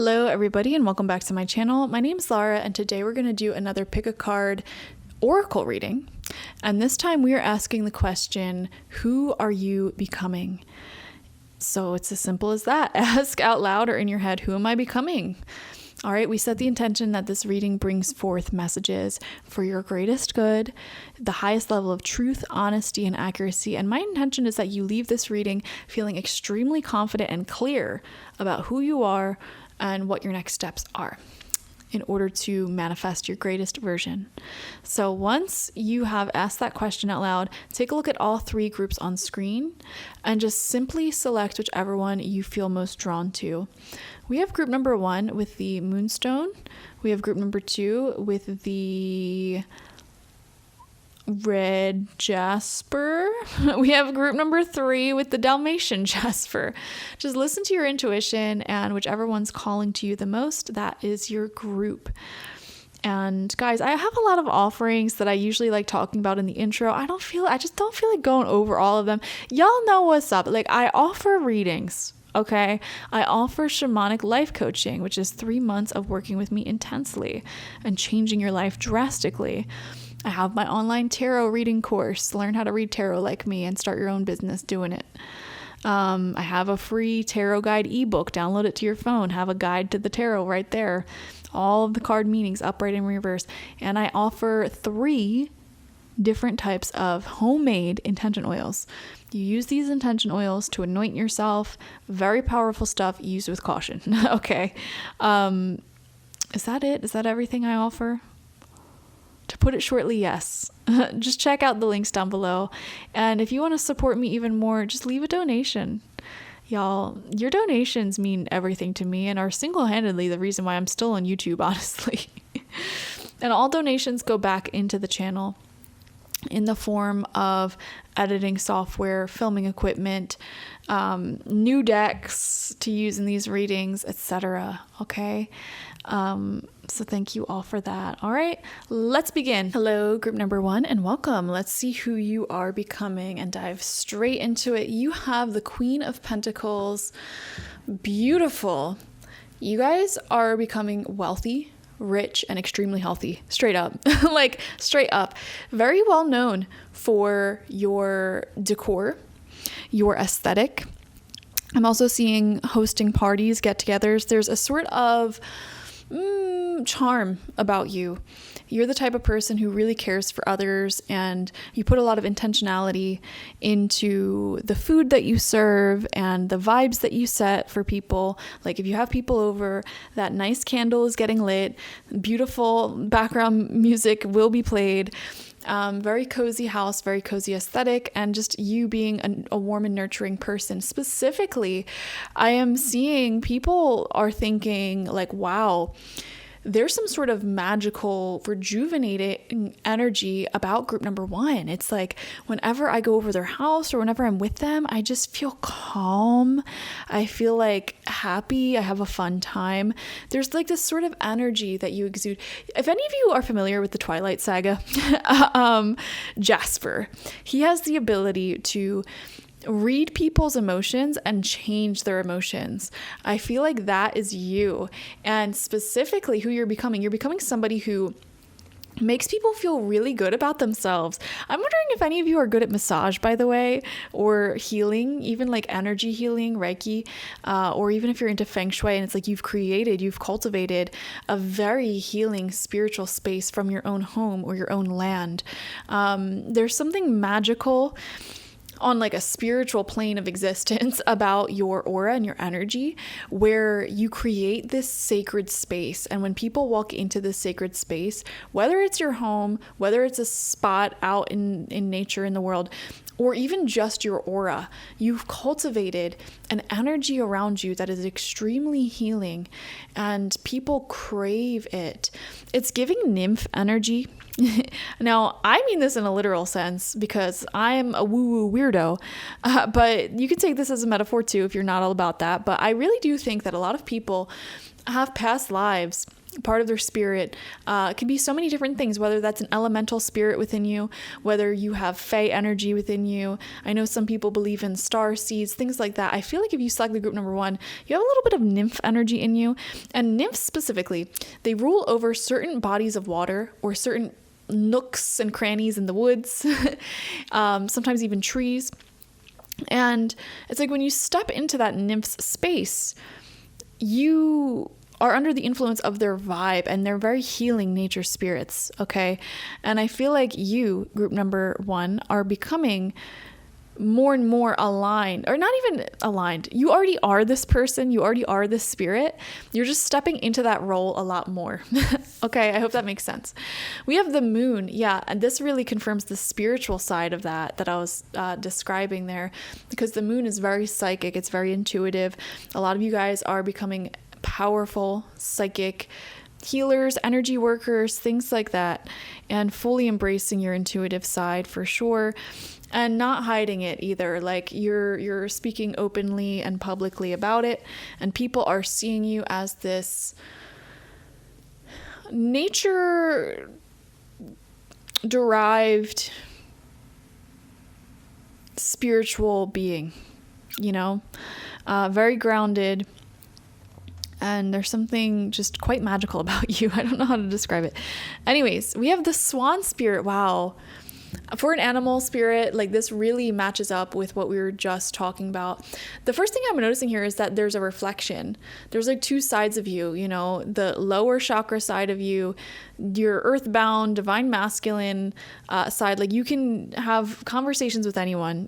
Hello everybody and welcome back to my channel. My name is Laura and today we're going to do another pick a card oracle reading. And this time we are asking the question, who are you becoming? So it's as simple as that. Ask out loud or in your head, who am I becoming? All right, we set the intention that this reading brings forth messages for your greatest good, the highest level of truth, honesty, and accuracy. And my intention is that you leave this reading feeling extremely confident and clear about who you are and what your next steps are in order to manifest your greatest version. So once you have asked that question out loud, take a look at all three groups on screen and just simply select whichever one you feel most drawn to. We have group number 1 with the Moonstone. We have group number 2 with the Red Jasper. We have group number 3 with the Dalmatian Jasper. Just listen to your intuition, and whichever one's calling to you the most, that is your group. And guys, I have a lot of offerings that I usually like talking about in the intro. I just don't feel like going over all of them. Y'all know what's up. Like, I offer readings. Okay, I offer Shamanic life coaching, which is 3 months of working with me intensely and changing your life drastically. I have my online tarot reading course, learn how to read tarot like me and start your own business doing it. I have a free tarot guide ebook, download it to your phone, have a guide to the tarot right there. All of the card meanings, upright and reverse. And I offer 3 different types of homemade intention oils. You use these intention oils to anoint yourself. Very powerful stuff, used with caution. Okay. Is that it? Is that everything I offer? To put it shortly, yes. Just check out the links down below. And if you want to support me even more, just leave a donation. Y'all, your donations mean everything to me and are single-handedly the reason why I'm still on YouTube, honestly. And all donations go back into the channel in the form of editing software, filming equipment, new decks to use in these readings, etc. Okay? So thank you all for that. All right, let's begin. Hello, group number 1, and welcome. Let's see who you are becoming and dive straight into it. You have the Queen of Pentacles. Beautiful. You guys are becoming wealthy, rich, and extremely healthy. Straight up. Like, straight up. Very well known for your decor, your aesthetic. I'm also seeing hosting parties, get-togethers. There's a sort of charm about you. You're the type of person who really cares for others, and you put a lot of intentionality into the food that you serve and the vibes that you set for people. Like, if you have people over, that nice candle is getting lit, beautiful background music will be played. Very cozy house, very cozy aesthetic, and just you being a warm and nurturing person. Specifically, I am seeing people are thinking like, wow, there's some sort of magical, rejuvenating energy about group number 1. It's like whenever I go over their house or whenever I'm with them, I just feel calm. I feel like happy. I have a fun time. There's like this sort of energy that you exude. If any of you are familiar with the Twilight Saga, Jasper, he has the ability to read people's emotions and change their emotions. I feel like that is you. And specifically who you're becoming somebody who makes people feel really good about themselves. I'm wondering if any of you are good at massage, by the way, or healing, even like energy healing, Reiki, or even if you're into Feng Shui and it's like you've cultivated a very healing spiritual space from your own home or your own land. There's something magical on like a spiritual plane of existence about your aura and your energy, where you create this sacred space. And when people walk into this sacred space, whether it's your home, whether it's a spot out in nature in the world, or even just your aura, you've cultivated an energy around you that is extremely healing and people crave it. It's giving nymph energy. Now, I mean this in a literal sense because I'm a woo-woo weirdo, but you can take this as a metaphor too if you're not all about that. But I really do think that a lot of people have past lives part of their spirit. It can be so many different things, whether that's an elemental spirit within you, whether you have Fae energy within you. I know some people believe in star seeds, things like that. I feel like if you select the group number 1, you have a little bit of nymph energy in you. And nymphs specifically, they rule over certain bodies of water or certain nooks and crannies in the woods, sometimes even trees. And it's like when you step into that nymph's space, you are under the influence of their vibe, and they're very healing nature spirits, okay? And I feel like you, group number 1, are becoming more and more aligned, or not even aligned. You already are this person. You already are this spirit. You're just stepping into that role a lot more. Okay, I hope that makes sense. We have the moon. Yeah, and this really confirms the spiritual side of that I was describing there, because the moon is very psychic. It's very intuitive. A lot of you guys are becoming powerful psychic healers, energy workers, things like that, and fully embracing your intuitive side for sure, and not hiding it either. Like you're speaking openly and publicly about it, and people are seeing you as this nature derived spiritual being, very grounded. And there's something just quite magical about you. I don't know how to describe it. Anyways, we have the swan spirit. Wow. For an animal spirit, like this really matches up with what we were just talking about. The first thing I'm noticing here is that there's a reflection. There's like 2 sides of you, the lower chakra side of you, your earthbound, divine masculine side. Like you can have conversations with anyone,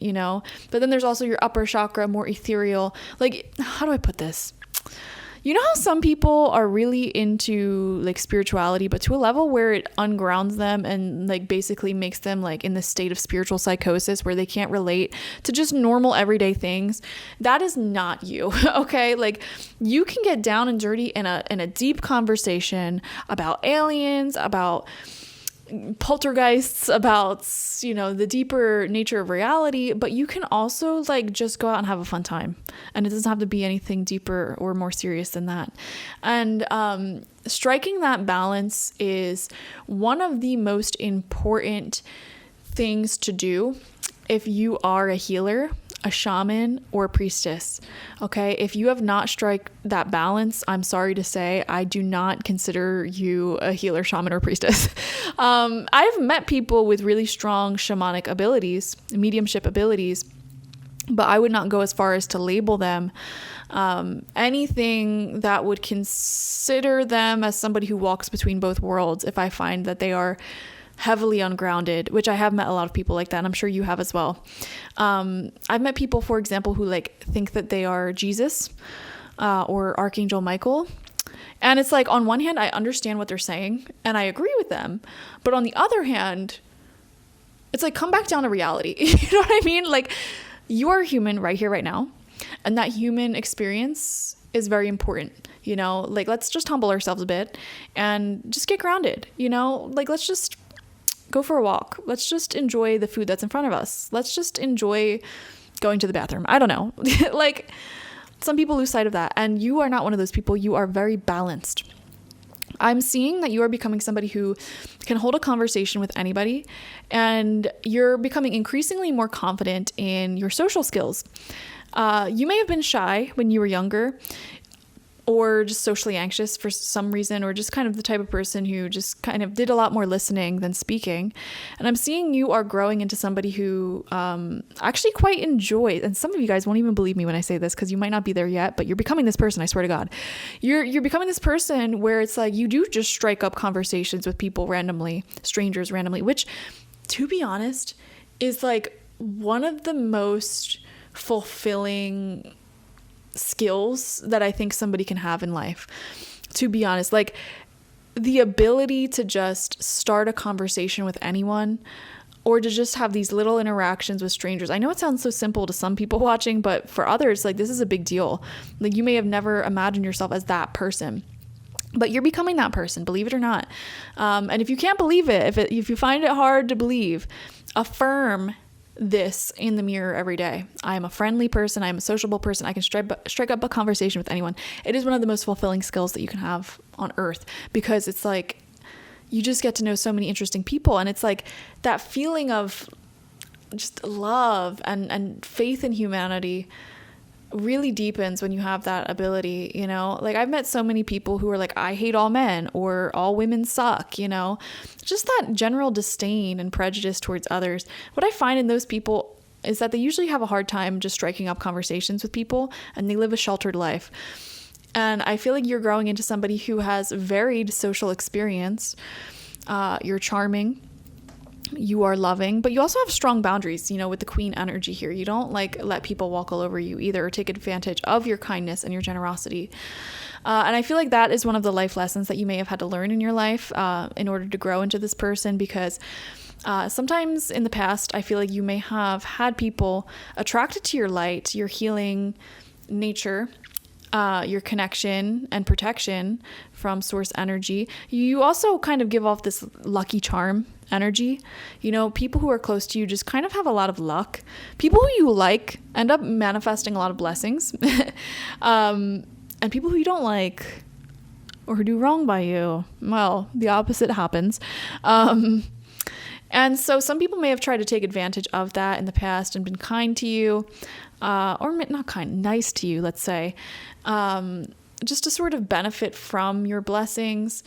but then there's also your upper chakra, more ethereal. Like, how do I put this? You know how some people are really into like spirituality, but to a level where it ungrounds them and like basically makes them like in this state of spiritual psychosis where they can't relate to just normal everyday things? That is not you. Okay. Like you can get down and dirty in a deep conversation about aliens, about poltergeists, about the deeper nature of reality, but you can also like just go out and have a fun time, and it doesn't have to be anything deeper or more serious than that. And striking that balance is one of the most important things to do if you are a healer, a shaman, or a priestess. Okay, if you have not struck that balance, I'm sorry to say, I do not consider you a healer, shaman, or priestess. I've met people with really strong shamanic abilities, mediumship abilities, but I would not go as far as to label them anything that would consider them as somebody who walks between both worlds if I find that they are heavily ungrounded, which I have met a lot of people like that, and I'm sure you have as well. I've met people, for example, who like think that they are Jesus or Archangel Michael. And it's like, on one hand, I understand what they're saying and I agree with them. But on the other hand, it's like, come back down to reality. You know what I mean? Like, you are human right here, right now. And that human experience is very important. Like, let's just humble ourselves a bit and just get grounded, like, let's just go for a walk. Let's just enjoy the food that's in front of us. Let's just enjoy going to the bathroom. I don't know. Like, some people lose sight of that. And you are not one of those people. You are very balanced. I'm seeing that you are becoming somebody who can hold a conversation with anybody, and you're becoming increasingly more confident in your social skills. You may have been shy when you were younger, or just socially anxious for some reason, or just kind of the type of person who just kind of did a lot more listening than speaking. And I'm seeing you are growing into somebody who actually quite enjoys, and some of you guys won't even believe me when I say this because you might not be there yet, but you're becoming this person, I swear to God. You're becoming this person where it's like you do just strike up conversations with people randomly, strangers randomly, which, to be honest, is like one of the most fulfilling skills that I think somebody can have in life, to be honest. Like, the ability to just start a conversation with anyone, or to just have these little interactions with strangers. I know it sounds so simple to some people watching, but for others, like, this is a big deal. Like, you may have never imagined yourself as that person, but you're becoming that person, believe it or not. And if you can't believe it, if you find it hard to believe, affirm this in the mirror every day. I am a friendly person. I am a sociable person. I can strike up a conversation with anyone. It is one of the most fulfilling skills that you can have on earth, because it's like you just get to know so many interesting people. And it's like that feeling of just love and faith in humanity really deepens when you have that ability, you know? Like, I've met so many people who are like, I hate all men, or all women suck, you know? Just that general disdain and prejudice towards others. What I find in those people is that they usually have a hard time just striking up conversations with people, and they live a sheltered life. And I feel like you're growing into somebody who has varied social experience. You're charming. You are loving, but you also have strong boundaries, you know, with the queen energy here. You don't like let people walk all over you either, or take advantage of your kindness and your generosity. And I feel like that is one of the life lessons that you may have had to learn in your life in order to grow into this person, because sometimes in the past, I feel like you may have had people attracted to your light, your healing nature, your connection and protection from source energy. You also kind of give off this lucky charm energy. You know, people who are close to you just kind of have a lot of luck. People who you like end up manifesting a lot of blessings. And people who you don't like, or who do wrong by you, well, the opposite happens. And so some people may have tried to take advantage of that in the past and been kind to you, or not kind, nice to you, let's say, just to sort of benefit from your blessings.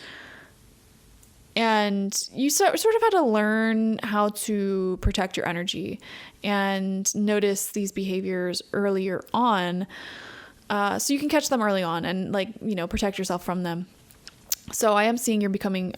And you sort of had to learn how to protect your energy and notice these behaviors earlier on, so you can catch them early on and, like, you know, protect yourself from them. So I am seeing you're becoming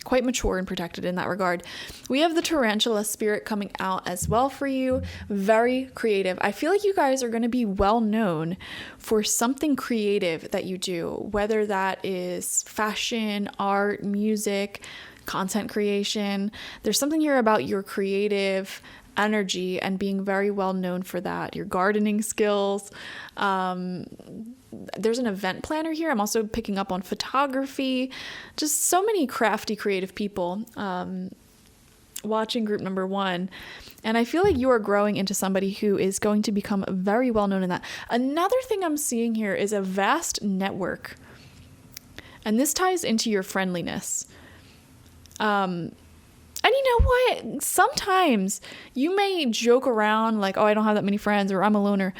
quite mature and protected in that regard. We have the tarantula spirit coming out as well for you. Very creative. I feel like you guys are going to be well known for something creative that you do, whether that is fashion, art, music, content creation. There's something here about your creative energy and being very well known for that. Your gardening skills. There's an event planner here. I'm also picking up on photography. Just so many crafty, creative people watching group number 1. And I feel like you are growing into somebody who is going to become very well known in that. Another thing I'm seeing here is a vast network. And this ties into your friendliness. And you know what? Sometimes you may joke around like, oh, I don't have that many friends, or I'm a loner.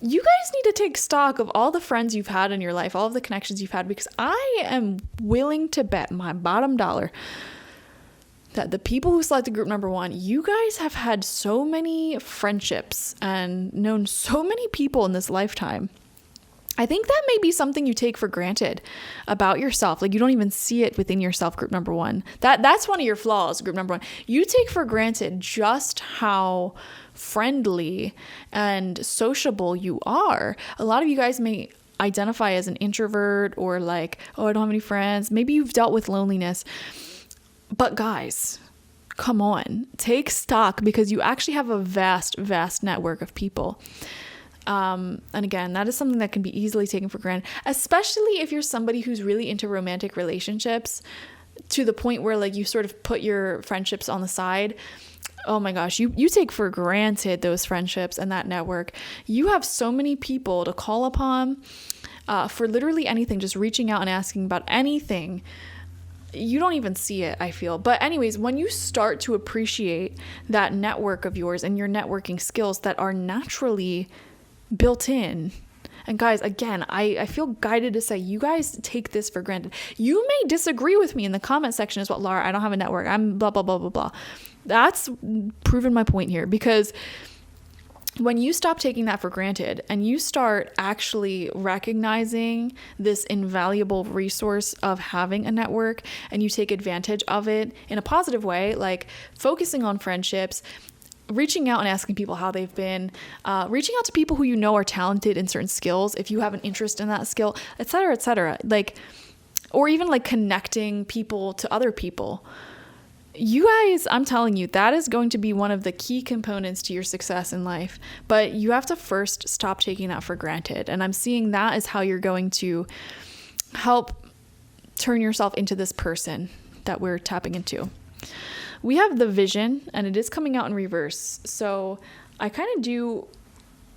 You guys need to take stock of all the friends you've had in your life, all of the connections you've had, because I am willing to bet my bottom dollar that the people who selected group number 1, you guys have had so many friendships and known so many people in this lifetime. I think that may be something you take for granted about yourself. Like, you don't even see it within yourself, group number 1. That's one of your flaws, group number 1. You take for granted just how friendly and sociable you are. A lot of you guys may identify as an introvert, or like, oh, I don't have any friends. Maybe you've dealt with loneliness. But guys, come on, take stock, because you actually have a vast, vast network of people. And again, that is something that can be easily taken for granted, especially if you're somebody who's really into romantic relationships, to the point where, like, you sort of put your friendships on the side. Oh my gosh, you take for granted those friendships and that network. You have so many people to call upon for literally anything, just reaching out and asking about anything. You don't even see it, I feel. But anyways, when you start to appreciate that network of yours and your networking skills that are naturally built in. And guys, again, I feel guided to say you guys take this for granted. You may disagree with me in the comment section as well. Laura, I don't have a network. I'm blah, blah, blah, blah, blah. That's proven my point here, because when you stop taking that for granted and you start actually recognizing this invaluable resource of having a network, and you take advantage of it in a positive way, like focusing on friendships, reaching out and asking people how they've been, reaching out to people who you know are talented in certain skills, if you have an interest in that skill, etc., etc. Like, or even like connecting people to other people. You guys, I'm telling you, that is going to be one of the key components to your success in life. But you have to first stop taking that for granted. And I'm seeing that is how you're going to help turn yourself into this person that we're tapping into. we have the vision, and it is coming out in reverse. So I kind of do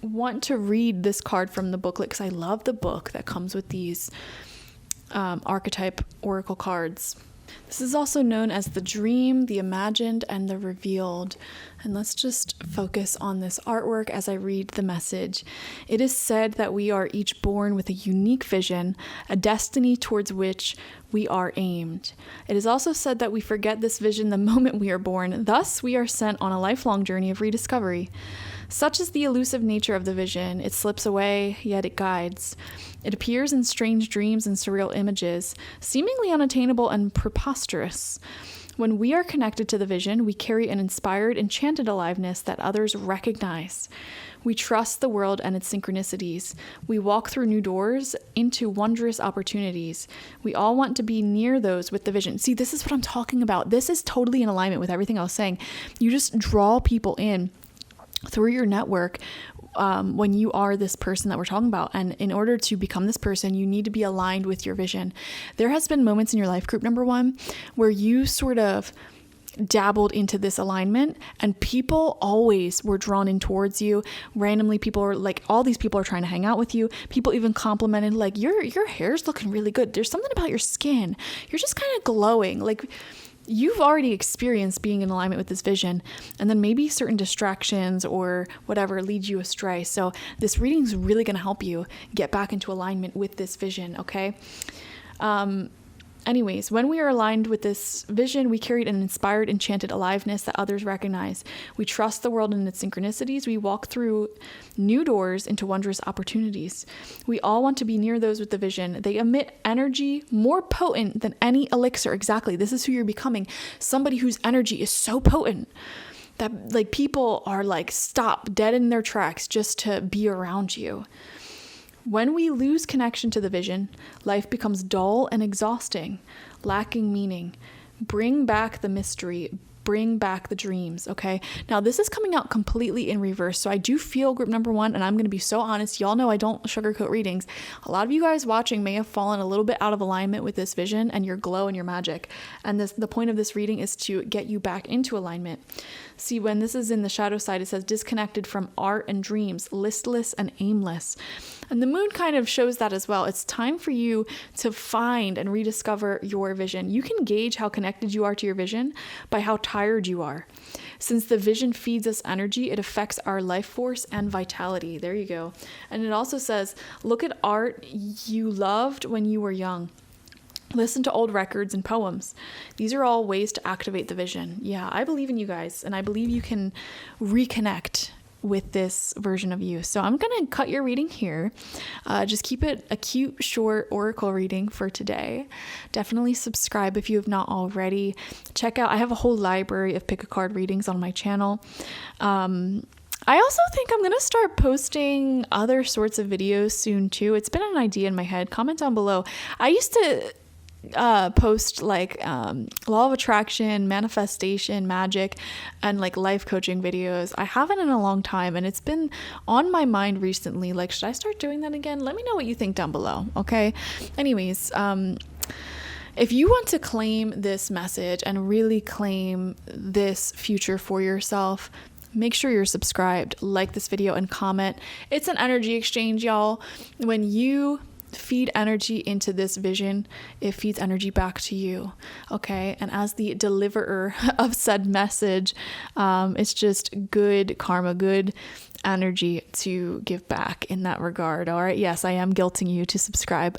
want to read this card from the booklet because I love the book that comes with these archetype oracle cards. This is also known as the dream, the imagined, and the revealed. And let's just focus on this artwork as I read the message. It is said that we are each born with a unique vision, a destiny towards which we are aimed. It is also said that we forget this vision the moment we are born. Thus, we are sent on a lifelong journey of rediscovery. Such is the elusive nature of the vision. It slips away, yet it guides. It appears in strange dreams and surreal images, seemingly unattainable and preposterous. When we are connected to the vision, we carry an inspired, enchanted aliveness that others recognize. We trust the world and its synchronicities. We walk through new doors into wondrous opportunities. We all want to be near those with the vision. See, this is what I'm talking about. This is totally in alignment with everything I was saying. You just draw people in through your network when you are this person that we're talking about. And in order to become this person, you need to be aligned with your vision. There has been moments in your life, group number 1, where you sort of dabbled into this alignment and people always were drawn in towards you. Randomly, people are like, all these people are trying to hang out with you. People even complimented, like, your hair's looking really good. There's something about your skin. You're just kind of glowing. Like, you've already experienced being in alignment with this vision, and then maybe certain distractions or whatever lead you astray. So this reading is really going to help you get back into alignment with this vision, okay? Anyways, when we are aligned with this vision, we carry an inspired, enchanted aliveness that others recognize. We trust the world and its synchronicities. We walk through new doors into wondrous opportunities. We all want to be near those with the vision. They emit energy more potent than any elixir. Exactly. This is who you're becoming. Somebody whose energy is so potent that like people are like stop dead in their tracks just to be around you. When we lose connection to the vision, life becomes dull and exhausting, lacking meaning. Bring back the mystery. Bring back the dreams, okay? Now, this is coming out completely in reverse. So I do feel group number 1, and I'm going to be so honest. Y'all know I don't sugarcoat readings. A lot of you guys watching may have fallen a little bit out of alignment with this vision and your glow and your magic. And the point of this reading is to get you back into alignment. See, when this is in the shadow side, it says disconnected from art and dreams, listless and aimless. And the moon kind of shows that as well. It's time for you to find and rediscover your vision. You can gauge how connected you are to your vision by how tired you are. Since the vision feeds us energy, it affects our life force and vitality. There you go. And it also says, look at art you loved when you were young. Listen to old records and poems. These are all ways to activate the vision. Yeah, I believe in you guys, and I believe you can reconnect with this version of you. So I'm going to cut your reading here. Just keep it a cute, short oracle reading for today. Definitely subscribe if you have not already. Check out, I have a whole library of pick a card readings on my channel. I also think I'm going to start posting other sorts of videos soon too. It's been an idea in my head. Comment down below. I used to post like law of attraction, manifestation, magic, and like life coaching videos. I haven't in a long time, and it's been on my mind recently. Like, should I start doing that again? Let me know what you think down below, okay? Anyways, if you want to claim this message and really claim this future for yourself, make sure you're subscribed, like this video, and comment. It's an energy exchange, y'all. When you feed energy into this vision, it feeds energy back to you, okay? And as the deliverer of said message, it's just good karma, good energy to give back in that regard. All right, yes, I am guilting you to subscribe.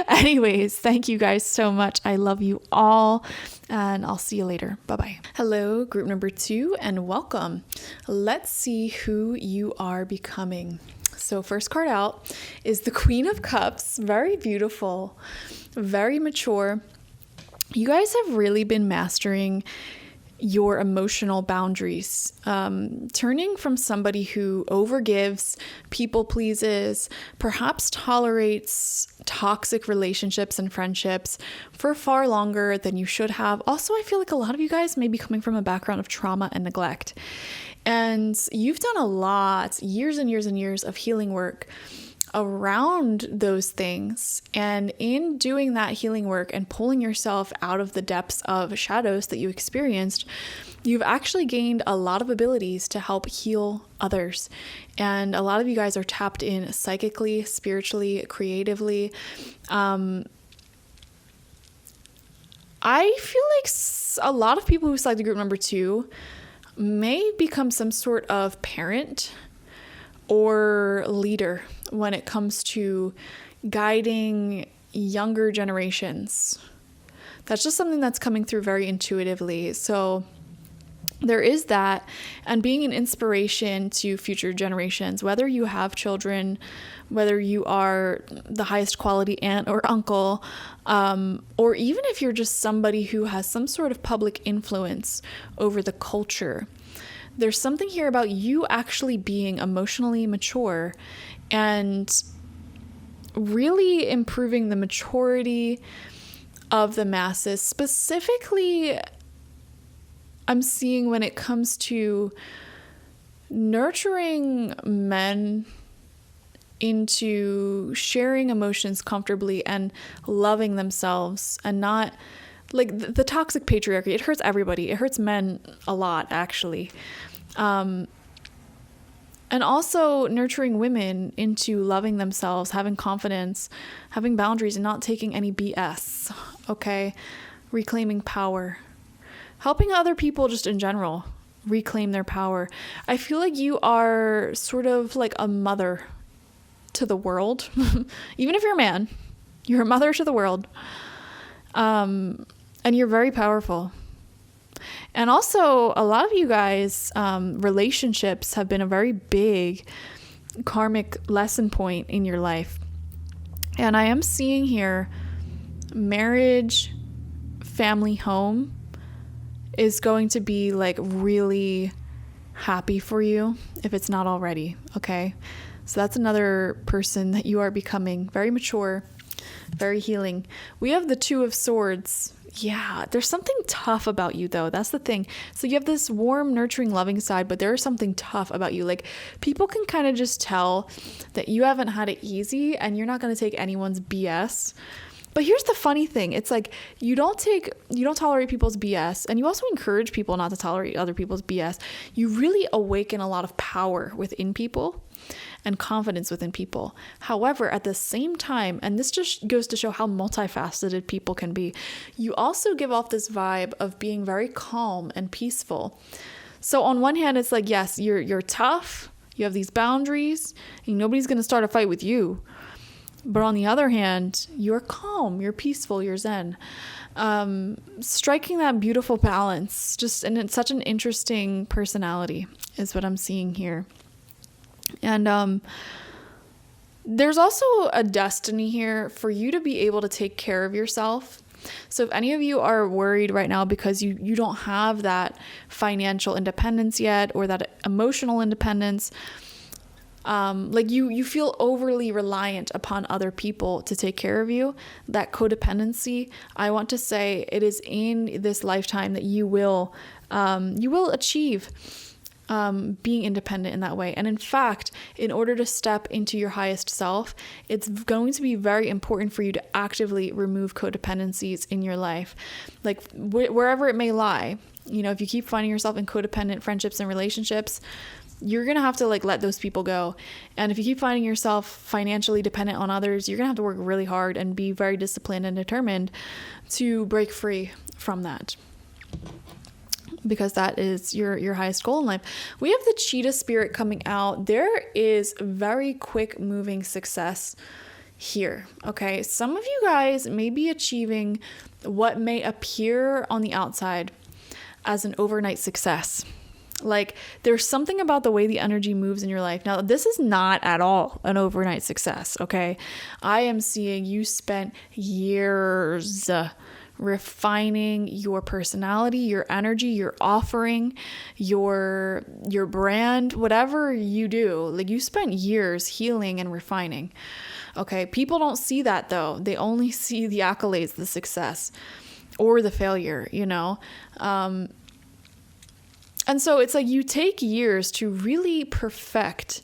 Anyways, thank you guys so much. I love you all, and I'll see you later. Bye-bye. Hello, group number 2, and welcome. Let's see who you are becoming. So first card out is the Queen of Cups. Very beautiful, very mature. You guys have really been mastering your emotional boundaries, turning from somebody who overgives, people pleases, perhaps tolerates toxic relationships and friendships for far longer than you should have. Also, I feel like a lot of you guys may be coming from a background of trauma and neglect. And you've done a lot, years and years and years of healing work around those things. And in doing that healing work and pulling yourself out of the depths of shadows that you experienced, you've actually gained a lot of abilities to help heal others. And a lot of you guys are tapped in psychically, spiritually, creatively. I feel like a lot of people who selected group number 2 may become some sort of parent or leader when it comes to guiding younger generations. That's just something that's coming through very intuitively. So there is that, and being an inspiration to future generations, whether you have children, whether you are the highest quality aunt or uncle, or even if you're just somebody who has some sort of public influence over the culture. There's something here about you actually being emotionally mature and really improving the maturity of the masses. Specifically, I'm seeing when it comes to nurturing men into sharing emotions comfortably and loving themselves, and not like the toxic patriarchy. It hurts everybody. It hurts men a lot, actually. And also nurturing women into loving themselves, having confidence, having boundaries, and not taking any BS. Okay? Reclaiming power. Helping other people just in general reclaim their power. I feel like you are sort of like a mother to the world. Even if you're a man, you're a mother to the world. And you're very powerful. And also, a lot of you guys, relationships have been a very big karmic lesson point in your life. And I am seeing here marriage, family, home is going to be like really happy for you if it's not already. Okay. So that's another person that you are becoming. Very mature, very healing. We have the 2 of Swords. Yeah, there's something tough about you though. That's the thing. So you have this warm, nurturing, loving side, but there is something tough about you. Like people can kind of just tell that you haven't had it easy and you're not going to take anyone's BS. But here's the funny thing. It's like you don't tolerate people's BS, and you also encourage people not to tolerate other people's BS. You really awaken a lot of power within people and confidence within people. However, at the same time, and this just goes to show how multifaceted people can be, you also give off this vibe of being very calm and peaceful. So on one hand, it's like, yes, you're tough, you have these boundaries, and nobody's going to start a fight with you. But on the other hand, you're calm, you're peaceful, you're zen. Striking that beautiful balance, and it's such an interesting personality is what I'm seeing here. And there's also a destiny here for you to be able to take care of yourself. So if any of you are worried right now because you don't have that financial independence yet, or that emotional independence, like you feel overly reliant upon other people to take care of you, that codependency, I want to say it is in this lifetime that you will achieve being independent in that way. And in fact, in order to step into your highest self, it's going to be very important for you to actively remove codependencies in your life, like wherever it may lie. You know, if you keep finding yourself in codependent friendships and relationships, you're going to have to like let those people go. And if you keep finding yourself financially dependent on others, you're going to have to work really hard and be very disciplined and determined to break free from that, because that is your highest goal in life. We have the cheetah spirit coming out. There is very quick moving success here. Okay. Some of you guys may be achieving what may appear on the outside as an overnight success. Like there's something about the way the energy moves in your life. Now, this is not at all an overnight success. Okay. I am seeing you spent years refining your personality, your energy, your offering, your brand, whatever you do. Like you spent years healing and refining. Okay. People don't see that though. They only see the accolades, the success, or the failure, you know? And so it's like you take years to really perfect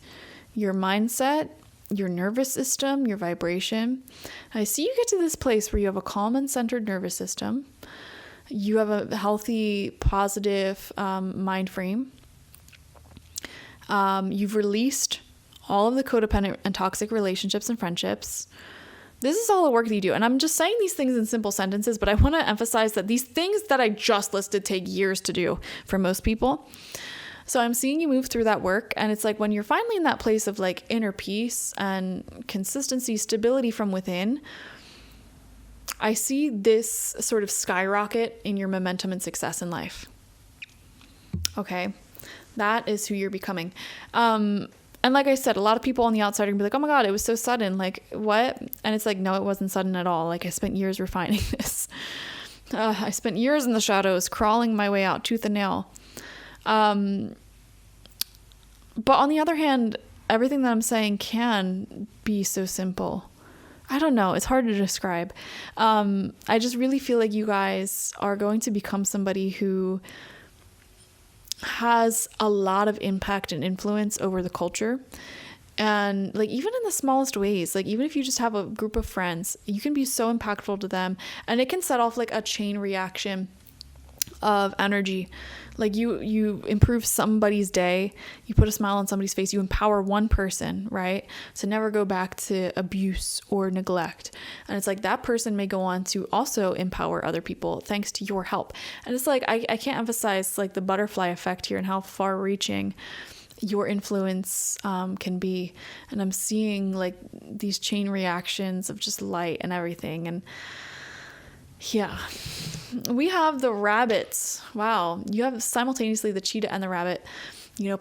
your mindset your nervous system, your vibration. I see you get to this place where you have a calm and centered nervous system. You have a healthy, positive mind frame. You've released all of the codependent and toxic relationships and friendships. This is all the work that you do. And I'm just saying these things in simple sentences, but I want to emphasize that these things that I just listed take years to do for most people. So I'm seeing you move through that work. And it's like when you're finally in that place of like inner peace and consistency, stability from within, I see this sort of skyrocket in your momentum and success in life. Okay. That is who you're becoming. And like I said, a lot of people on the outside are gonna be like, oh my God, it was so sudden. Like, what? And it's like, no, it wasn't sudden at all. Like, I spent years refining this. I spent years in the shadows, crawling my way out tooth and nail. But on the other hand, everything that I'm saying can be so simple. I don't know. It's hard to describe. I just really feel like you guys are going to become somebody who has a lot of impact and influence over the culture. And like, even in the smallest ways, like even if you just have a group of friends, you can be so impactful to them, and it can set off like a chain reaction of energy. Like you improve somebody's day, you put a smile on somebody's face, you empower one person, right? To never go back to abuse or neglect. And it's like that person may go on to also empower other people thanks to your help. And it's like, I can't emphasize like the butterfly effect here and how far reaching your influence can be. And I'm seeing like these chain reactions of just light and everything. And yeah, we have the rabbits. Wow. You have simultaneously the cheetah and the rabbit,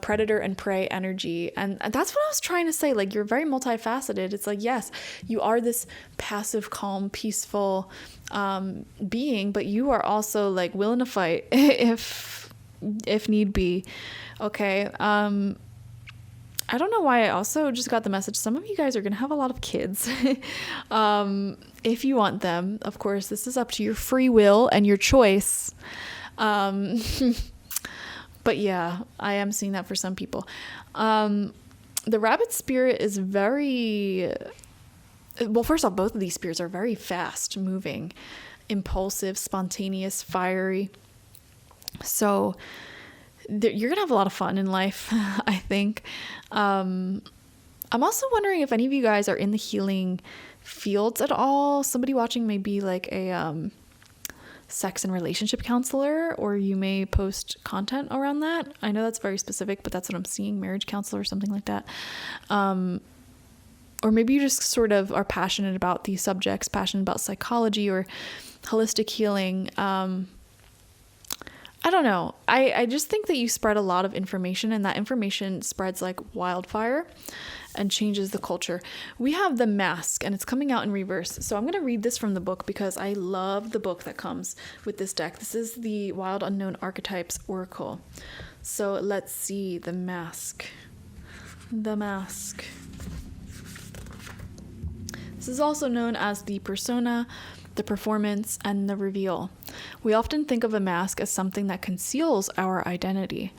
predator and prey energy. And that's what I was trying to say. Like, you're very multifaceted. It's like, yes, you are this passive, calm, peaceful being, but you are also like willing to fight if need be. Okay. I don't know why I also just got the message. Some of you guys are going to have a lot of kids. If you want them, of course, this is up to your free will and your choice. But yeah, I am seeing that for some people. The rabbit spirit is well, first off, both of these spirits are very fast moving, impulsive, spontaneous, fiery. So you're gonna have a lot of fun in life, I think. I'm also wondering if any of you guys are in the healing fields at all. Somebody watching may be like a sex and relationship counselor, or you may post content around that. I know that's very specific, but that's what I'm seeing, marriage counselor or something like that. Or maybe you just sort of are passionate about these subjects, passionate about psychology or holistic healing. I don't know. I just think that you spread a lot of information, and that information spreads like wildfire and changes the culture. We have the mask, and it's coming out in reverse. So I'm going to read this from the book because I love the book that comes with this deck. This is the Wild Unknown Archetypes Oracle. So let's see the mask. The mask. This is also known as the persona, the performance, and the reveal. We often think of a mask as something that conceals our identity,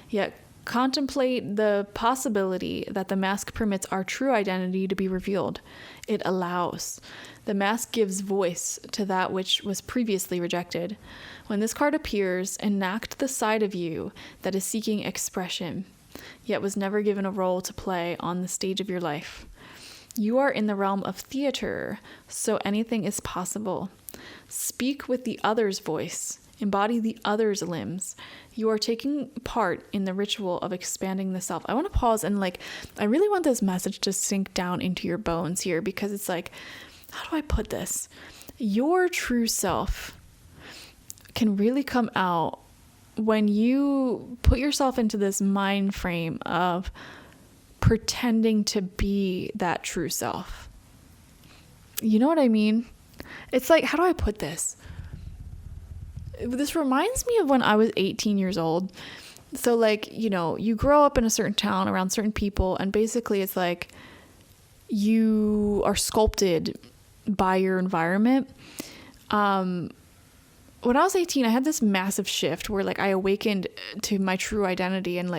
yet contemplate the possibility that the mask permits our true identity to be revealed. It allows. The mask gives voice to that which was previously rejected. When this card appears, enact the side of you that is seeking expression, yet was never given a role to play on the stage of your life. You are in the realm of theater, so anything is possible. Speak with the other's voice. Embody the other's limbs. You are taking part in the ritual of expanding the self. I want to pause and I really want this message to sink down into your bones here, because it's like, how do I put this? Your true self can really come out when you put yourself into this mind frame of pretending to be that true self. You know what I mean? It's like, how do I put this? This reminds me of when I was 18 years old. So you grow up in a certain town around certain people, and basically it's like you are sculpted by your environment. When I was 18, I had this massive shift where I awakened to my true identity, and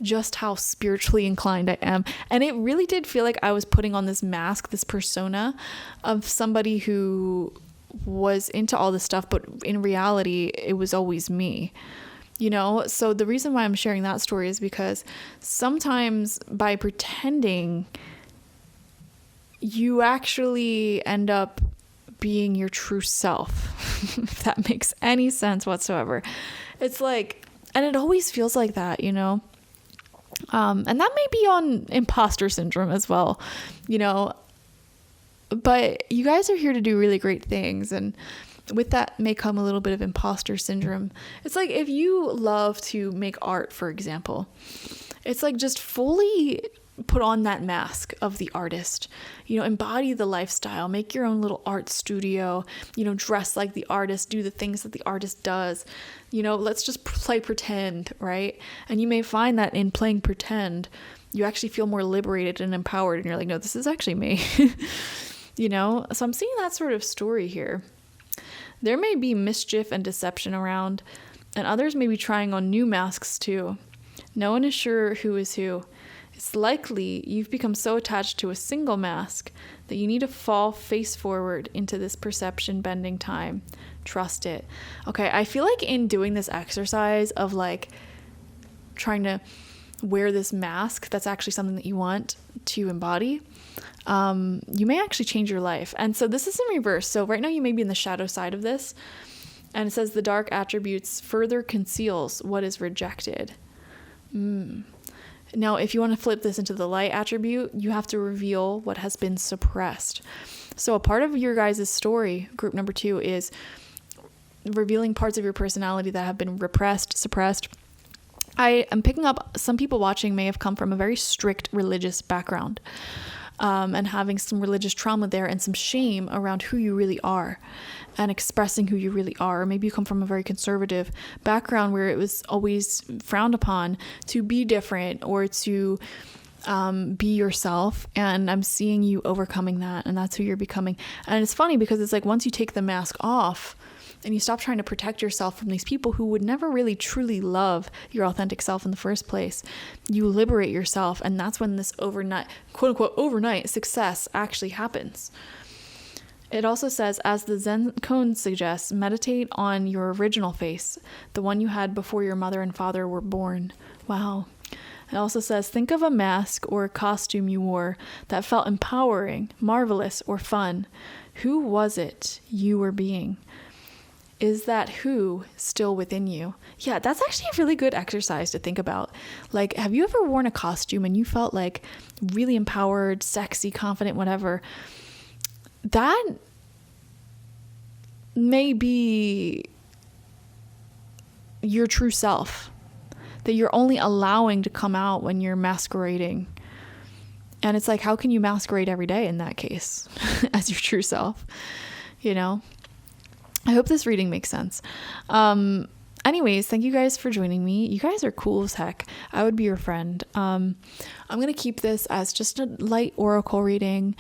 just how spiritually inclined I am. And it really did feel like I was putting on this mask, this persona of somebody who was into all this stuff, but in reality, it was always me. You know, so the reason why I'm sharing that story is because sometimes by pretending, you actually end up being your true self, if that makes any sense whatsoever. It's like, and it always feels like that, you know, and that may be on imposter syndrome as well, you know, but you guys are here to do really great things. And with that may come a little bit of imposter syndrome. It's like if you love to make art, for example, it's like just fully put on that mask of the artist, you know, embody the lifestyle, make your own little art studio, you know, dress like the artist, do the things that the artist does, you know, let's just play pretend, right? And you may find that in playing pretend, you actually feel more liberated and empowered, and you're like, no, this is actually me, you know? So I'm seeing that sort of story here. There may be mischief and deception around, and others may be trying on new masks too. No one is sure who is who. It's likely you've become so attached to a single mask that you need to fall face forward into this perception bending time. Trust it. Okay, I feel like in doing this exercise of like trying to wear this mask, that's actually something that you want to embody, you may actually change your life. And so this is in reverse. So right now you may be in the shadow side of this. And it says the dark attributes further conceals what is rejected. Now, if you want to flip this into the light attribute, you have to reveal what has been suppressed. So a part of your guys' story, group number 2, is revealing parts of your personality that have been repressed, suppressed. I am picking up some people watching may have come from a very strict religious background, and having some religious trauma there and some shame around who you really are and expressing who you really are. Or maybe you come from a very conservative background where it was always frowned upon to be different or to be yourself. And I'm seeing you overcoming that, and that's who you're becoming. And it's funny because it's like once you take the mask off and you stop trying to protect yourself from these people who would never really truly love your authentic self in the first place, you liberate yourself. And that's when this overnight, quote unquote, overnight success actually happens. It also says, as the Zen cone suggests, meditate on your original face, the one you had before your mother and father were born. Wow. It also says, think of a mask or a costume you wore that felt empowering, marvelous, or fun. Who was it you were being? Is that who still within you? Yeah, that's actually a really good exercise to think about. Like, have you ever worn a costume and you felt like really empowered, sexy, confident, whatever? That may be your true self that you're only allowing to come out when you're masquerading. And it's like, how can you masquerade every day in that case as your true self? You know? I hope this reading makes sense. Anyways, thank you guys for joining me. You guys are cool as heck. I would be your friend. I'm going to keep this as just a light oracle reading.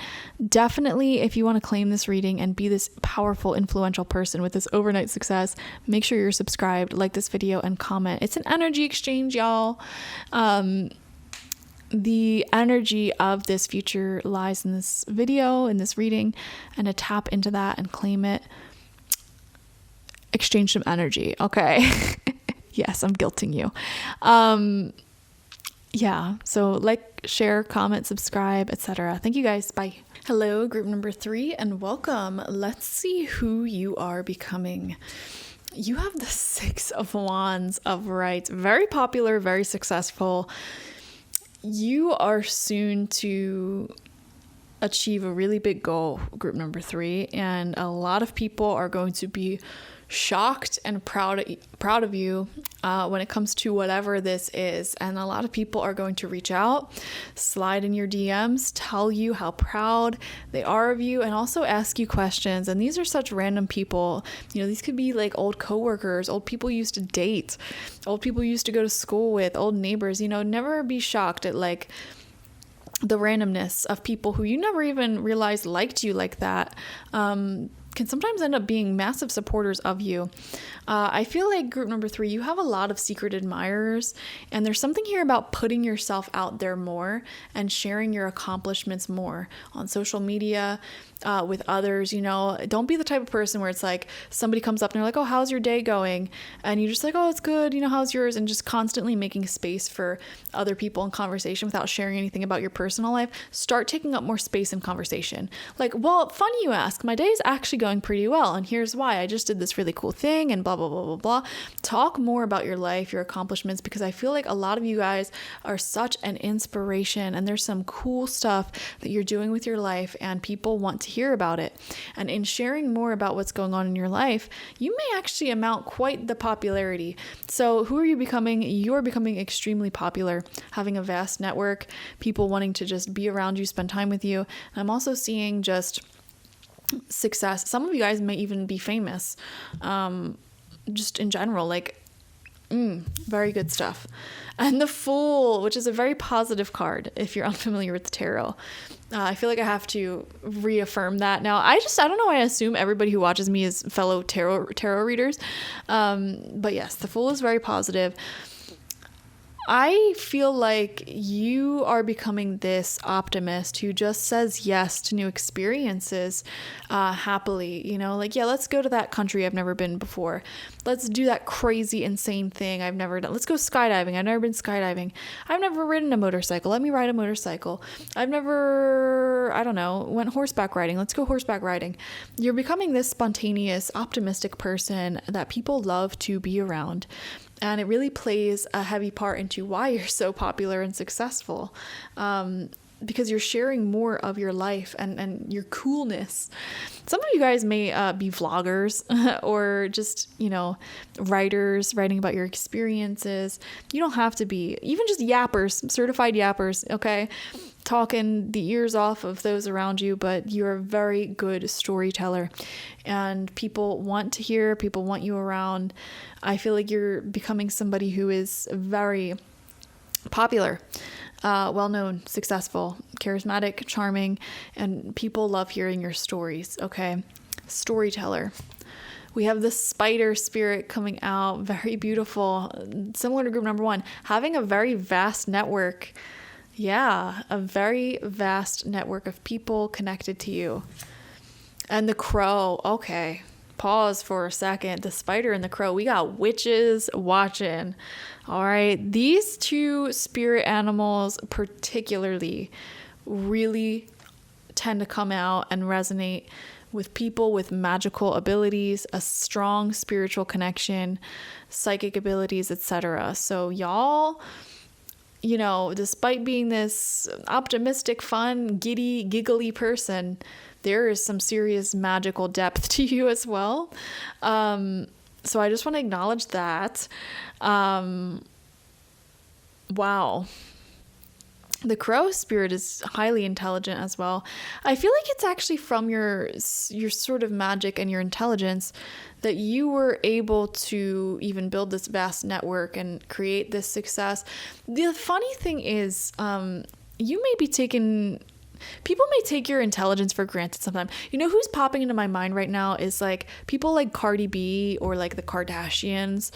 Definitely, if you want to claim this reading and be this powerful, influential person with this overnight success, make sure you're subscribed, like this video, and comment. It's an energy exchange, y'all. The energy of this future lies in this video, in this reading, and to tap into that and claim it. Exchange some energy. Okay. Yes, I'm guilting you. Yeah. So like, share, comment, subscribe, etc. Thank you guys. Bye. Hello, group number 3, and welcome. Let's see who you are becoming. You have the 6 of Wands upright. Very popular, very successful. You are soon to achieve a really big goal, group number 3, and a lot of people are going to be shocked and proud of you when it comes to whatever this is. And a lot of people are going to reach out, slide in your DMs, tell you how proud they are of you, and also ask you questions. And these are such random people. You know, these could be like old coworkers, old people you used to date, old people you used to go to school with, old neighbors. You know, never be shocked at like the randomness of people who you never even realized liked you like that. can sometimes end up being massive supporters of you. I feel like group number 3, you have a lot of secret admirers, and there's something here about putting yourself out there more and sharing your accomplishments more on social media, with others. Don't be the type of person where it's like somebody comes up and they're like, oh, how's your day going? And you're just like, oh, it's good. How's yours? And just constantly making space for other people in conversation without sharing anything about your personal life. Start taking up more space in conversation. Like, well, funny you ask, my day is actually going pretty well. And here's why. I just did this really cool thing and blah, blah, blah, blah, blah. Talk more about your life, your accomplishments, because I feel like a lot of you guys are such an inspiration, and there's some cool stuff that you're doing with your life and people want to hear about it. And in sharing more about what's going on in your life, you may actually amount quite the popularity. So who are you becoming? You're becoming extremely popular, having a vast network, people wanting to just be around you, spend time with you. And I'm also seeing just success. Some of you guys may even be famous, just in general, like, very good stuff. And the Fool, which is a very positive card if you're unfamiliar with the tarot. I feel like I have to reaffirm that. Now, I don't know, I assume everybody who watches me is fellow tarot readers. But yes, the Fool is very positive. I feel like you are becoming this optimist who just says yes to new experiences happily. Like, yeah, let's go to that country I've never been before. Let's do that crazy, insane thing I've never done. Let's go skydiving. I've never been skydiving. I've never ridden a motorcycle. Let me ride a motorcycle. I've never, went horseback riding. Let's go horseback riding. You're becoming this spontaneous, optimistic person that people love to be around. And it really plays a heavy part into why you're so popular and successful, because you're sharing more of your life and your coolness. Some of you guys may be vloggers or just, writers, writing about your experiences. You don't have to be. Even just yappers, certified yappers, okay? Talking the ears off of those around you, but you're a very good storyteller. And people want to hear, people want you around. I feel like you're becoming somebody who is very popular, well-known, successful, charismatic, charming, and people love hearing your stories, okay? Storyteller. We have the spider spirit coming out, very beautiful, similar to group number 1, having a very vast network. Yeah, a very vast network of people connected to you. And the crow, okay, pause for a second. The spider and the crow, we got witches watching. All right, these two spirit animals particularly really tend to come out and resonate with people with magical abilities, a strong spiritual connection, psychic abilities, etc. So y'all, despite being this optimistic, fun, giddy, giggly person, there is some serious magical depth to you as well. So I just want to acknowledge that. Wow. The crow spirit is highly intelligent as well. I feel like it's actually from your sort of magic and your intelligence that you were able to even build this vast network and create this success. The funny thing is, you may be people may take your intelligence for granted sometimes. Who's popping into my mind right now is like people like Cardi B or like the Kardashians.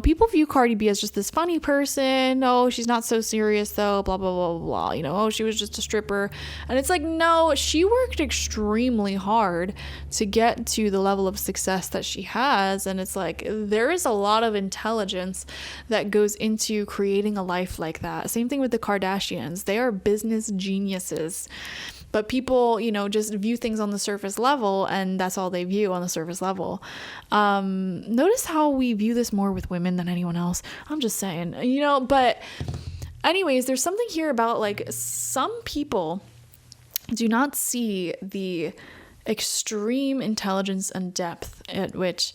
People view Cardi B as just this funny person. Oh, she's not so serious though, blah, blah, blah, blah. Oh, she was just a stripper. And it's like, no, she worked extremely hard to get to the level of success that she has. And it's like, there is a lot of intelligence that goes into creating a life like that. Same thing with the Kardashians. They are business geniuses, but people, just view things on the surface level, and that's all they view on the surface level. Notice how we view this more with women than anyone else. I'm just saying, but anyways, there's something here about like some people do not see the extreme intelligence and depth at which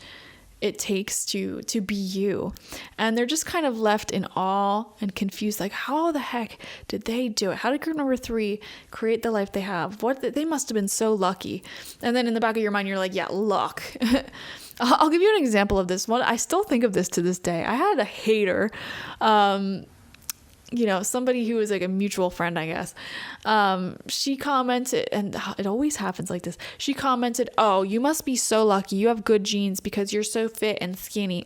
it takes to be you, and they're just kind of left in awe and confused, like, how the heck did they do it? How did group number 3 create the life they have? They must have been so lucky. And then in the back of your mind, you're like, yeah, luck. I'll give you an example of this one. I still think of this to this day. I had a hater. somebody who is like a mutual friend, I guess, she commented, and it always happens like this. She commented, "Oh, you must be so lucky. You have good genes because you're so fit and skinny."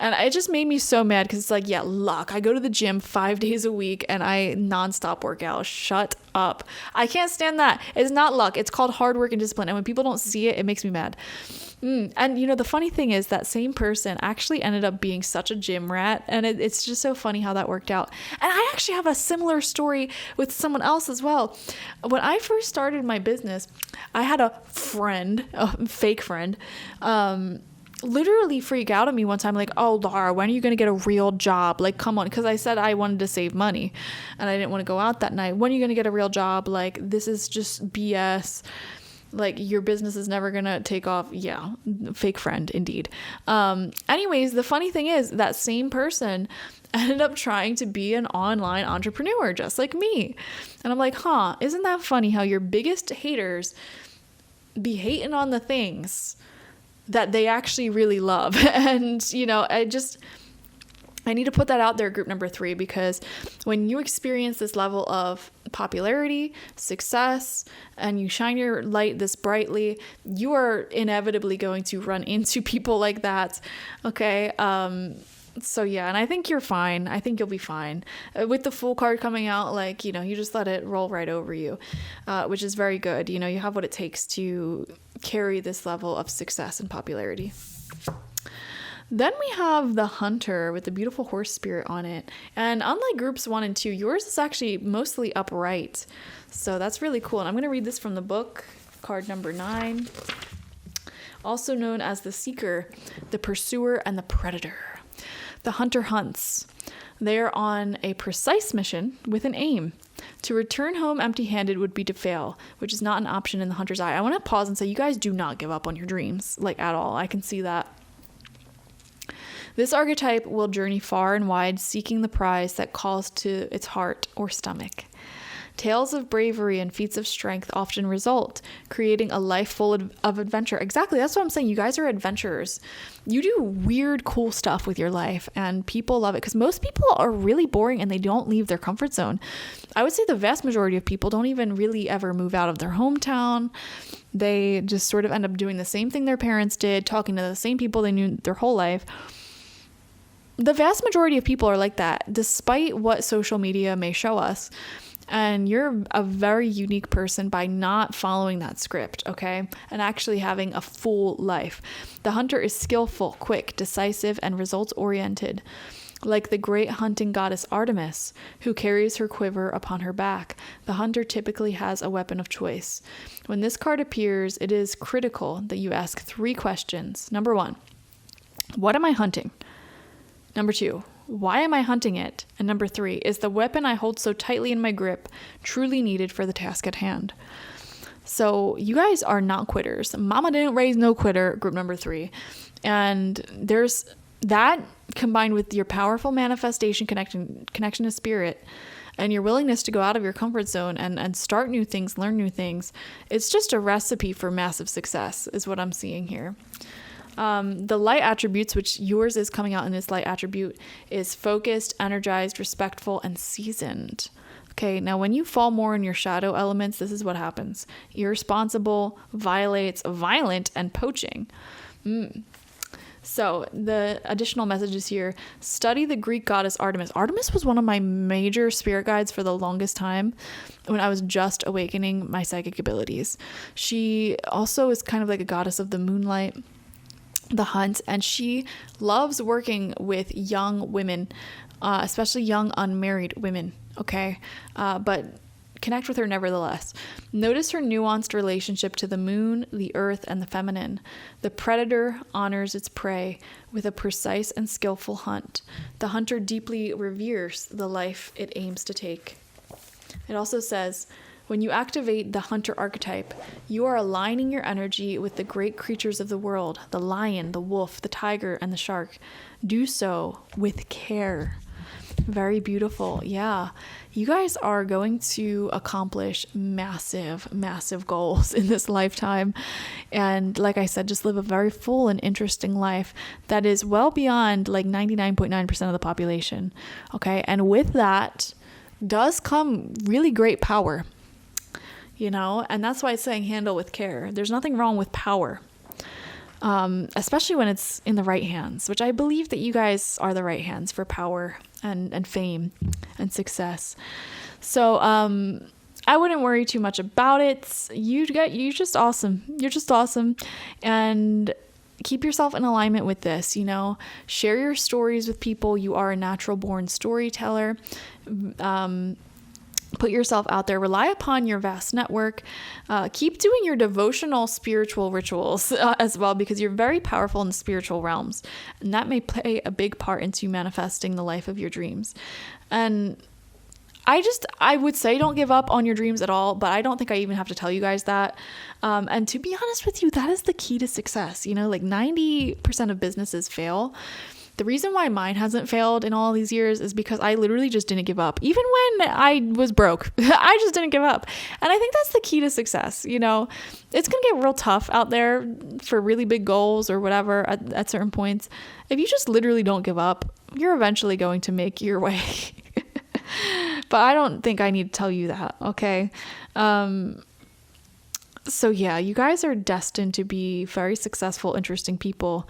And it just made me so mad because it's like, yeah, luck. I go to the gym 5 days a week and I nonstop work out. Shut up. I can't stand that. It's not luck. It's called hard work and discipline. And when people don't see it, it makes me mad. And the funny thing is that same person actually ended up being such a gym rat. And it's just so funny how that worked out. And I actually have a similar story with someone else as well. When I first started my business, I had a fake friend, literally freak out at me one time, like, "Oh, Laura, when are you going to get a real job? Like, come on." Because I said I wanted to save money and I didn't want to go out that night. "When are you going to get a real job? Like, this is just BS. Like, your business is never going to take off." Yeah, fake friend indeed. Anyways, the funny thing is that same person ended up trying to be an online entrepreneur just like me. And I'm like, isn't that funny how your biggest haters be hating on the things that they actually really love? And, I need to put that out there, group number 3, because when you experience this level of popularity, success, and you shine your light this brightly, you are inevitably going to run into people like that. Okay. So yeah, and I think you're fine. I think you'll be fine. With the Fool card coming out, like, you just let it roll right over you, which is very good. You have what it takes to carry this level of success and popularity. Then we have the Hunter with the beautiful horse spirit on it. And unlike groups 1 and 2, yours is actually mostly upright. So that's really cool. And I'm going to read this from the book, card number 9. Also known as the Seeker, the Pursuer, and the Predator. The Hunter hunts. They are on a precise mission with an aim. To return home empty-handed would be to fail, which is not an option in the Hunter's eye. I want to pause and say, you guys do not give up on your dreams, like, at all. I can see that. This archetype will journey far and wide, seeking the prize that calls to its heart or stomach. Tales of bravery and feats of strength often result, creating a life full of adventure. Exactly, that's what I'm saying. You guys are adventurers. You do weird, cool stuff with your life, and people love it because most people are really boring and they don't leave their comfort zone. I would say the vast majority of people don't even really ever move out of their hometown. They just sort of end up doing the same thing their parents did, talking to the same people they knew their whole life. The vast majority of people are like that, despite what social media may show us. And you're a very unique person by not following that script, okay? And actually having a full life. The Hunter is skillful, quick, decisive, and results-oriented. Like the great hunting goddess Artemis, who carries her quiver upon her back, the Hunter typically has a weapon of choice. When this card appears, it is critical that you ask 3 questions. Number 1, what am I hunting? Number 2, why am I hunting it? And number 3, is the weapon I hold so tightly in my grip truly needed for the task at hand? So you guys are not quitters. Mama didn't raise no quitter, group number 3. And there's that combined with your powerful manifestation connection to spirit and your willingness to go out of your comfort zone and start new things, learn new things. It's just a recipe for massive success is what I'm seeing here. The light attributes, which yours is coming out in this light attribute, is focused, energized, respectful, and seasoned. Okay, now when you fall more in your shadow elements, this is what happens. Irresponsible, violates, violent, and poaching. So the additional messages here, study the Greek goddess Artemis. Artemis was one of my major spirit guides for the longest time when I was just awakening my psychic abilities. She also is kind of like a goddess of the moonlight, the hunt, and she loves working with young women, especially young unmarried women, okay? But connect with her nevertheless. Notice her nuanced relationship to the moon, the earth, and the feminine. The predator honors its prey with a precise and skillful hunt. The hunter deeply reveres the life it aims to take. It also says, when you activate the hunter archetype, you are aligning your energy with the great creatures of the world, the lion, the wolf, the tiger, and the shark. Do so with care. Very beautiful. Yeah. You guys are going to accomplish massive, massive goals in this lifetime. And like I said, just live a very full and interesting life that is well beyond like 99.9% of the population. Okay. And with that does come really great power, you know, and that's why it's saying handle with care. There's nothing wrong with power. Especially when it's in the right hands, which I believe that you guys are the right hands for power and fame and success. So, I wouldn't worry too much about it. You're just awesome. You're just awesome. And keep yourself in alignment with this, you know, share your stories with people. You are a natural born storyteller. Put yourself out there, rely upon your vast network, keep doing your devotional spiritual rituals as well, because you're very powerful in the spiritual realms, and that may play a big part into manifesting the life of your dreams. And I would say don't give up on your dreams at all, but I don't think I even have to tell you guys that. And to be honest with you, that is the key to success. You know, like 90% of businesses fail. The reason why mine hasn't failed in all these years is because I literally just didn't give up. Even when I was broke, I just didn't give up. And I think that's the key to success. You know, it's going to get real tough out there for really big goals or whatever at certain points. If you just literally don't give up, you're eventually going to make your way. But I don't think I need to tell you that. Okay. So yeah, you guys are destined to be very successful, interesting people.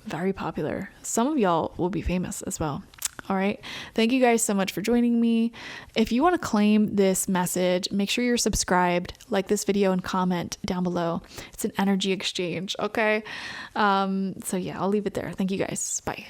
Very popular. Some of y'all will be famous as well. All right. Thank you guys so much for joining me. If you want to claim this message, make sure you're subscribed, like this video, and comment down below. It's an energy exchange. Okay. So yeah, I'll leave it there. Thank you guys. Bye.